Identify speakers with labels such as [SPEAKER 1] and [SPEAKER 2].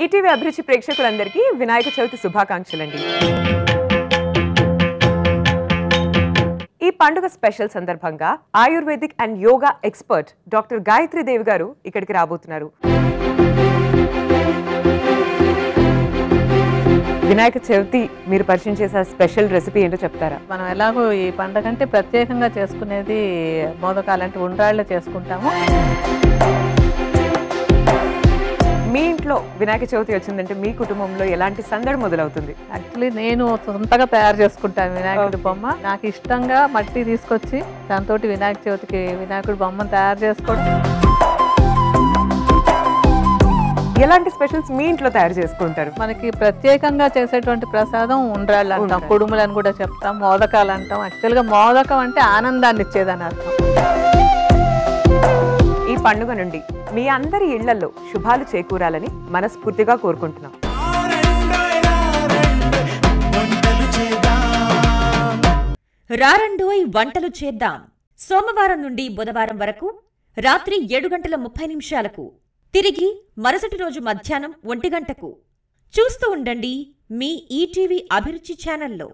[SPEAKER 1] ETV అభిరుచి ప్రేక్షకులందరికీ వినాయక చవితి శుభాకాంక్షలండి. ఈ పండుగ స్పెషల్ సందర్భంగా ayurvedic and yoga expert doctor Gayatri Devi గారు ఇక్కడికి రాబోతున్నారు. వినాయక చవితి మీరు పరిచయం చేసే స్పెషల్ రెసిపీ ఏంటో చెప్తారా?
[SPEAKER 2] మనం ఎలాగో ఈ పండుగ అంటే ప్రత్యేకంగా చేసుకునేది మోదకాలంటే ఉండ్రాళ్ళే చేసుకుంటాము.
[SPEAKER 1] మీ ఇంట్లో వినాయక చవితి వచ్చిందంటే మీ కుటుంబంలో ఎలాంటి సందడి మొదలవుతుంది?
[SPEAKER 2] యాక్చువల్లీ నేను సొంతగా తయారు చేసుకుంటాను వినాయకుడి బొమ్మ. నాకు ఇష్టంగా మట్టి తీసుకొచ్చి దాంతో వినాయక చవితికి వినాయకుడి బొమ్మను తయారు చేసుకోవడం.
[SPEAKER 1] ఎలాంటి స్పెషల్స్ మీ ఇంట్లో తయారు చేసుకుంటారు?
[SPEAKER 2] మనకి ప్రత్యేకంగా చేసేటువంటి ప్రసాదం ఉండ్రాళ్ళు అంటాం, కుడుములని కూడా చెప్తాం, మోదకాలు అంటాం. యాక్చువల్గా మోదకం అంటే ఆనందాన్ని ఇచ్చేదని అర్థం.
[SPEAKER 1] ఈ పండుగ నుండి మీ అందరి ఇళ్లలో శుభాలు చేకూరాలని మనస్ఫూర్తిగా కోరుకుంటున్నాం.
[SPEAKER 3] రారండోయ్ వంటలు చేద్దాం. సోమవారం నుండి బుధవారం వరకు రాత్రి 7:30 తిరిగి మరుసటి రోజు మధ్యాహ్నం 1 గంటకు చూస్తూ ఉండండి మీ ఈటీవీ అభిరుచి ఛానల్లో.